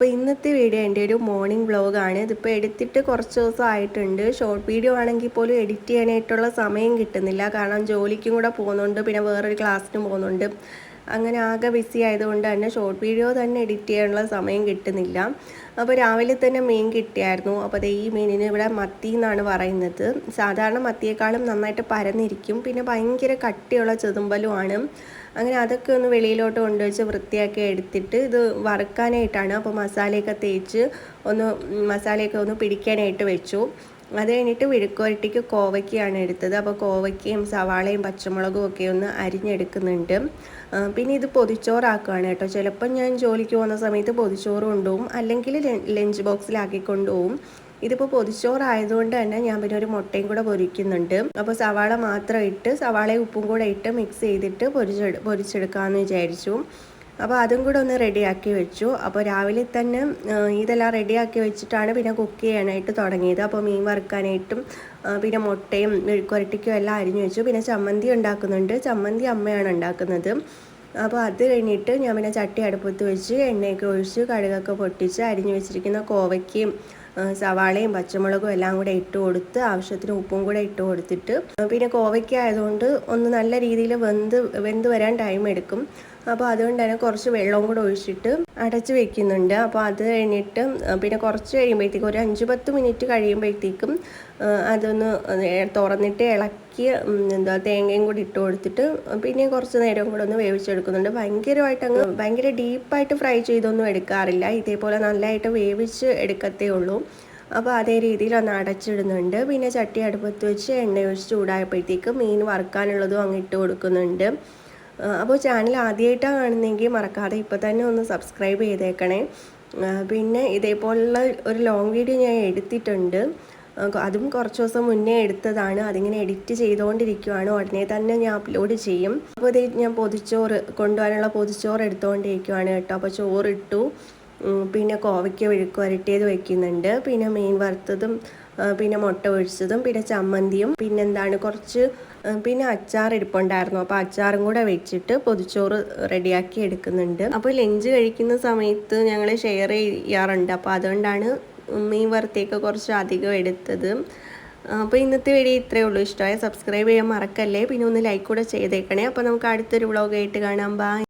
അപ്പോൾ ഇന്നത്തെ വീഡിയോ എൻ്റെ ഒരു മോർണിംഗ് വ്ളോഗാണ്. ഇതിപ്പോൾ എടുത്തിട്ട് കുറച്ച് ദിവസം ആയിട്ടുണ്ട്. ഷോർട്ട് വീഡിയോ ആണെങ്കിൽ പോലും എഡിറ്റ് ചെയ്യാനായിട്ടുള്ള സമയം കിട്ടുന്നില്ല. കാരണം ജോലിക്കും കൂടെ പോകുന്നുണ്ട്, പിന്നെ വേറൊരു ക്ലാസ്സിനും പോകുന്നുണ്ട്. അങ്ങനെ ആകെ ബിസി ആയതുകൊണ്ട് തന്നെ ഷോർട്ട് വീഡിയോ തന്നെ എഡിറ്റ് ചെയ്യാനുള്ള സമയം കിട്ടുന്നില്ല. അപ്പോൾ രാവിലെ തന്നെ മീൻ കിട്ടിയായിരുന്നു. അപ്പോൾ ഈ മീനിന് ഇവിടെ മത്തി എന്നാണ് പറയുന്നത്. സാധാരണ മത്തിയേക്കാളും നന്നായിട്ട് പരന്നിരിക്കും, പിന്നെ ഭയങ്കര കട്ടിയുള്ള ചെതുമ്പലുമാണ്. അങ്ങനെ അതൊക്കെ ഒന്ന് വെളിയിലോട്ട് കൊണ്ടുവച്ച് വൃത്തിയാക്കി എടുത്തിട്ട് ഇത് വറുക്കാനായിട്ടാണ്. അപ്പോൾ മസാലയൊക്കെ തേച്ച് മസാലയൊക്കെ ഒന്ന് പിടിക്കാനായിട്ട് വെച്ചു. അത് കഴിഞ്ഞിട്ട് വിഴുക്കുവരട്ടിക്ക് കോവയ്ക്കയാണ് എടുത്തത്. അപ്പോൾ കോവയ്ക്കയും സവാളയും പച്ചമുളകും ഒക്കെ ഒന്ന് അരിഞ്ഞെടുക്കുന്നുണ്ട്. പിന്നെ ഇത് പൊതിച്ചോറാക്കുകയാണ് കേട്ടോ. ചിലപ്പം ഞാൻ ജോലിക്ക് പോകുന്ന സമയത്ത് പൊതിച്ചോറ് കൊണ്ടുപോകും, അല്ലെങ്കിൽ ലഞ്ച് ബോക്സിലാക്കി കൊണ്ടുപോകും. ഇതിപ്പോൾ പൊതിച്ചോറായതുകൊണ്ട് തന്നെ ഞാൻ പിന്നെ ഒരു മുട്ടയും കൂടെ പൊരിക്കുന്നുണ്ട്. അപ്പോൾ സവാള മാത്രം ഇട്ട് സവാളയും ഉപ്പും കൂടെ ഇട്ട് മിക്സ് ചെയ്തിട്ട് പൊരിച്ചെടുക്കാമെന്ന് വിചാരിച്ചു. അപ്പോൾ അതും കൂടെ ഒന്ന് റെഡിയാക്കി വെച്ചു. അപ്പോൾ രാവിലെ തന്നെ ഇതെല്ലാം റെഡിയാക്കി വെച്ചിട്ടാണ് പിന്നെ കുക്ക് ചെയ്യാനായിട്ട് തുടങ്ങിയത്. അപ്പോൾ മീൻ വറുക്കാനായിട്ടും പിന്നെ മുട്ടയും മെഴുക്കുവരട്ടിക്കും എല്ലാം അരിഞ്ഞു വെച്ചു. പിന്നെ ചമ്മന്തി ഉണ്ടാക്കുന്നുണ്ട്. ചമ്മന്തി അമ്മയാണ് ഉണ്ടാക്കുന്നത്. അപ്പോൾ അത് കഴിഞ്ഞിട്ട് ഞാൻ പിന്നെ ചട്ടി അടുപ്പത്ത് വെച്ച് എണ്ണയൊക്കെ ഒഴിച്ച് കടുകൊക്കെ പൊട്ടിച്ച് അരിഞ്ഞു വെച്ചിരിക്കുന്ന കോവയ്ക്കയും സവാളയും പച്ചമുളകും എല്ലാം കൂടെ ഇട്ട് കൊടുത്ത് ആവശ്യത്തിന് ഉപ്പും കൂടെ ഇട്ട് കൊടുത്തിട്ട്, പിന്നെ കോവയ്ക്ക ആയതുകൊണ്ട് ഒന്ന് നല്ല രീതിയിൽ വെന്ത് വരാൻ ടൈം എടുക്കും. അപ്പോൾ അതുകൊണ്ട് തന്നെ കുറച്ച് വെള്ളവും കൂടെ ഒഴിച്ചിട്ട് അടച്ച് വെക്കുന്നുണ്ട്. അപ്പോൾ അത് കഴിഞ്ഞിട്ട് പിന്നെ കുറച്ച് കഴിയുമ്പോഴത്തേക്കും ഒരു 5-10 മിനിറ്റ് കഴിയുമ്പോഴത്തേക്കും അതൊന്ന് തുറന്നിട്ട് ഇളക്കി തേങ്ങയും കൂടി ഇട്ട് കൊടുത്തിട്ട് പിന്നെ കുറച്ച് നേരം കൂടെ ഒന്ന് വേവിച്ചെടുക്കുന്നുണ്ട്. ഭയങ്കര ഡീപ്പായിട്ട് ഫ്രൈ ചെയ്തൊന്നും എടുക്കാറില്ല. ഇതേപോലെ നല്ലതായിട്ട് വേവിച്ച് എടുക്കത്തേ ഉള്ളൂ. അപ്പോൾ അതേ രീതിയിൽ ഒന്ന് അടച്ചിടുന്നുണ്ട്. പിന്നെ ചട്ടി അടുപ്പത്ത് വെച്ച് എണ്ണ ഒഴിച്ച് ചൂടായപ്പോഴത്തേക്ക് മീൻ വറുക്കാനുള്ളതും അങ്ങ് ഇട്ട് കൊടുക്കുന്നുണ്ട്. അപ്പോൾ ചാനൽ ആദ്യമായിട്ടാണ് കാണുന്നതെങ്കിൽ മറക്കാതെ ഇപ്പോൾ തന്നെ ഒന്ന് സബ്സ്ക്രൈബ് ചെയ്തേക്കണേ. പിന്നെ ഇതേപോലുള്ള ഒരു ലോങ് വീഡിയോ ഞാൻ എടുത്തിട്ടുണ്ട്. അതും കുറച്ച് ദിവസം മുന്നേ എടുത്തതാണ്. അതിങ്ങനെ എഡിറ്റ് ചെയ്തുകൊണ്ടിരിക്കുകയാണ്. ഉടനെ തന്നെ ഞാൻ അപ്ലോഡ് ചെയ്യും. അപ്പോൾ ഇത് ഞാൻ കൊണ്ടുപോകാനുള്ള പൊതിച്ചോറ് എടുത്തുകൊണ്ടിരിക്കുകയാണ് കേട്ടോ. അപ്പോൾ ചോറിട്ടു, പിന്നെ കോവയ്ക്ക വിഴുക്ക് വരട്ടിയത് വയ്ക്കുന്നുണ്ട്, പിന്നെ മീൻ വറുത്തതും, പിന്നെ മുട്ട ഒഴിച്ചതും, പിന്നെ ചമ്മന്തിയും, പിന്നെ അച്ചാർ ഇരിപ്പുണ്ടായിരുന്നു. അപ്പോൾ അച്ചാറും കൂടെ വെച്ചിട്ട് പൊതിച്ചോറ് റെഡിയാക്കി എടുക്കുന്നുണ്ട്. അപ്പോൾ ലഞ്ച് കഴിക്കുന്ന സമയത്ത് ഞങ്ങൾ ഷെയർ ചെയ്യാറുണ്ട്. അപ്പോൾ അതുകൊണ്ടാണ് മീൻ വറുത്തേക്ക് കുറച്ച് അധികം എടുത്തത്. അപ്പോൾ ഇന്നത്തെ വീഡിയോ ഇത്രയേ ഉള്ളൂ. ഇഷ്ടമായ സബ്സ്ക്രൈബ് ചെയ്യാൻ മറക്കല്ലേ. പിന്നെ ഒന്ന് ലൈക്ക് കൂടെ ചെയ്തേക്കണേ. അപ്പോൾ നമുക്ക് അടുത്തൊരു വ്ളോഗായിട്ട് കാണാം. ബൈ.